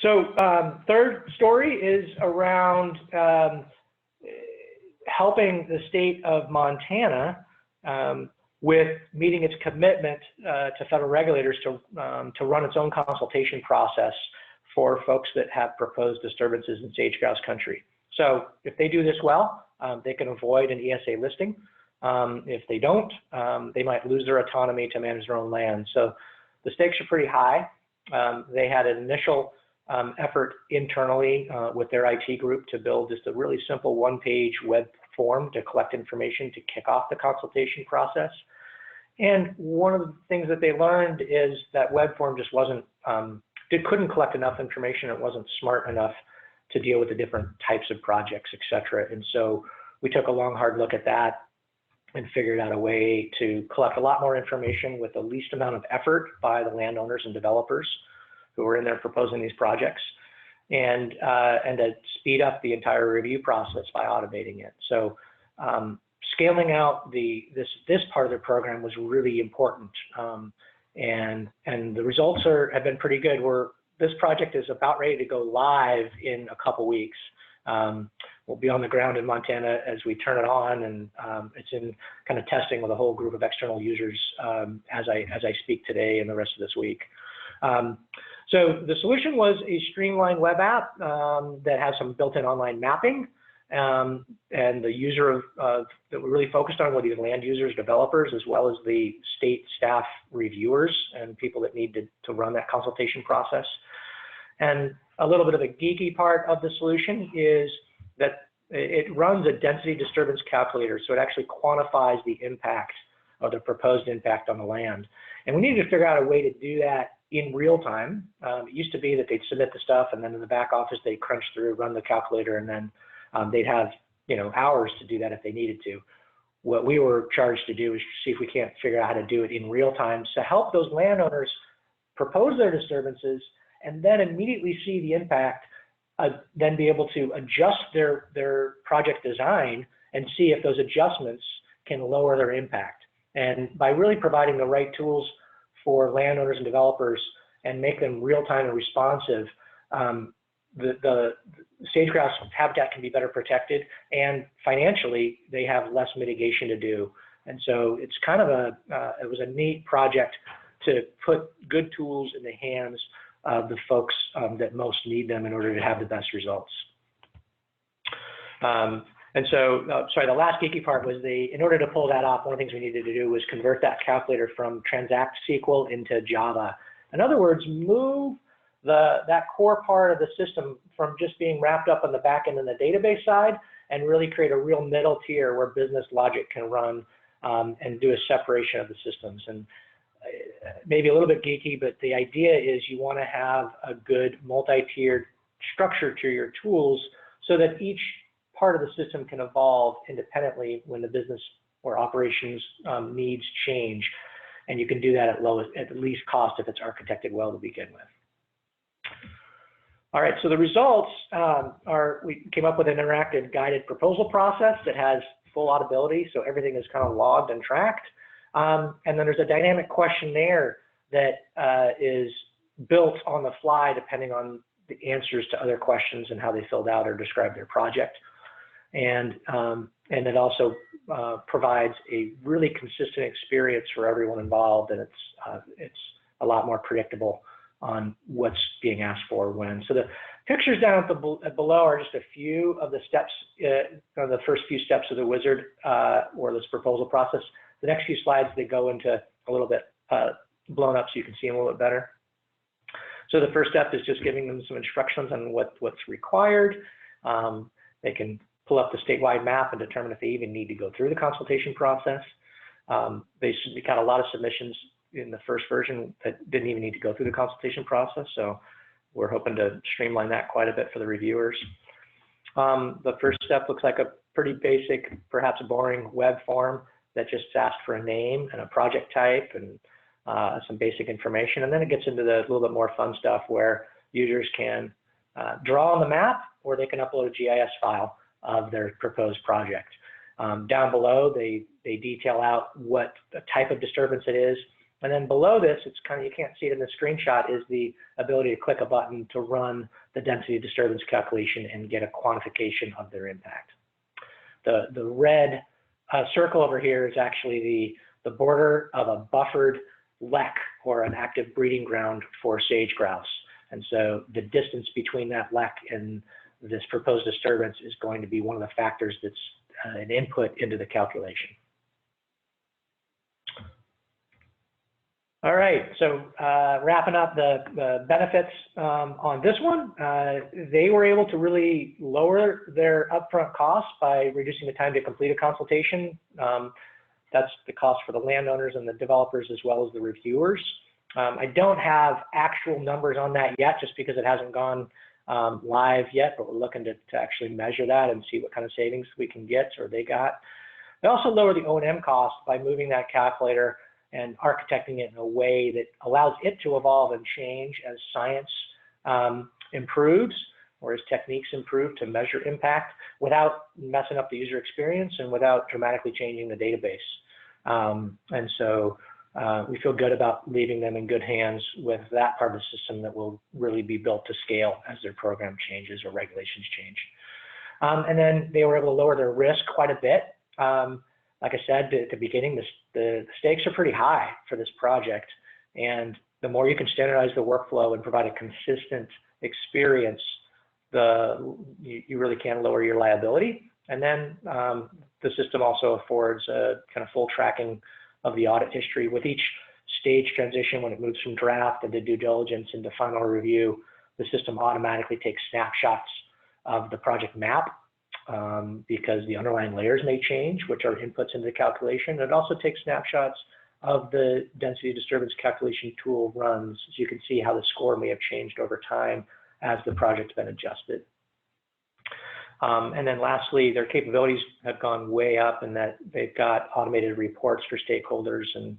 So third story is around helping the state of Montana with meeting its commitment to federal regulators to run its own consultation process for folks that have proposed disturbances in sage-grouse country. So if they do this well, they can avoid an ESA listing. If they don't, they might lose their autonomy to manage their own land. So the stakes are pretty high. They had an initial effort internally with their IT group to build just a really simple one-page web form to collect information to kick off the consultation process. And one of the things that they learned is that web form just wasn't, couldn't collect enough information. It wasn't smart enough to deal with the different types of projects, et cetera. And so we took a long, hard look at that and figured out a way to collect a lot more information with the least amount of effort by the landowners and developers who were in there proposing these projects, and to speed up the entire review process by automating it. So scaling out this part of the program was really important, and the results have been pretty good. This project is about ready to go live in a couple weeks. We'll be on the ground in Montana as we turn it on, and it's in kind of testing with a whole group of external users as I speak today and the rest of this week. So the solution was a streamlined web app that has some built-in online mapping, and the user that we really focused on were the land users, developers, as well as the state staff reviewers and people that need to run that consultation process. And a little bit of a geeky part of the solution is that it runs a density disturbance calculator, so it actually quantifies the impact of the proposed impact on the land. And we needed to figure out a way to do that in real time. It used to be that they'd submit the stuff, and then in the back office they'd crunch through, run the calculator, and then they'd have hours to do that if they needed to. What we were charged to do is see if we can't figure out how to do it in real time to help those landowners propose their disturbances and then immediately see the impact, then be able to adjust their project design and see if those adjustments can lower their impact. And by really providing the right tools for landowners and developers and make them real-time and responsive, the sage-grouse habitat can be better protected, and financially they have less mitigation to do. And so it's kind of it was a neat project to put good tools in the hands of the folks that most need them in order to have the best results. And so, sorry, the last geeky part was in order to pull that off, one of the things we needed to do was convert that calculator from Transact SQL into Java. In other words, move that core part of the system from just being wrapped up on the back end and the database side, and really create a real middle tier where business logic can run and do a separation of the systems. And maybe a little bit geeky, but the idea is you want to have a good multi-tiered structure to your tools so that each part of the system can evolve independently when the business or operations needs change, and you can do that at least cost if it's architected well to begin with. All right, so the results we came up with an interactive guided proposal process that has full auditability, so everything is kind of logged and tracked. And then there's a dynamic questionnaire that is built on the fly depending on the answers to other questions and how they filled out or described their project. And it also provides a really consistent experience for everyone involved, and it's a lot more predictable on what's being asked for when. So the pictures down below are just a few of the steps, the first few steps of the wizard or this proposal process. The next few slides, they go into a little bit blown up so you can see them a little bit better. So the first step is just giving them some instructions on what's required. They can pull up the statewide map and determine if they even need to go through the consultation process. They got a lot of submissions in the first version that didn't even need to go through the consultation process. So we're hoping to streamline that quite a bit for the reviewers. The first step looks like a pretty basic, perhaps boring web form that just asks for a name and a project type and some basic information. And then it gets into the little bit more fun stuff where users can draw on the map, or they can upload a GIS file of their proposed project. Down below, they detail out what the type of disturbance it is, And then below this, it's kind of, you can't see it in the screenshot, is the ability to click a button to run the density disturbance calculation and get a quantification of their impact. The red circle over here is actually the border of a buffered lek, or an active breeding ground for sage grouse. And so the distance between that lek and this proposed disturbance is going to be one of the factors that's an input into the calculation. All right, so wrapping up the benefits on this one, they were able to really lower their upfront costs by reducing the time to complete a consultation. That's the cost for the landowners and the developers as well as the reviewers. I don't have actual numbers on that yet, just because it hasn't gone live yet, but we're looking to actually measure that and see what kind of savings we can get, or they got. They also lower the O&M cost by moving that calculator and architecting it in a way that allows it to evolve and change as science improves, or as techniques improve to measure impact, without messing up the user experience and without dramatically changing the database. And so we feel good about leaving them in good hands with that part of the system that will really be built to scale as their program changes or regulations change. And then they were able to lower their risk quite a bit. Like I said at the beginning, the stakes are pretty high for this project. And the more you can standardize the workflow and provide a consistent experience, you really can lower your liability. And then the system also affords a kind of full tracking of the audit history with each stage transition. When it moves from draft into due diligence into final review, the system automatically takes snapshots of the project map because the underlying layers may change, which are inputs into the calculation. It also takes snapshots of the density disturbance calculation tool runs, so you can see how the score may have changed over time as the project's been adjusted. And then lastly, their capabilities have gone way up in that they've got automated reports for stakeholders and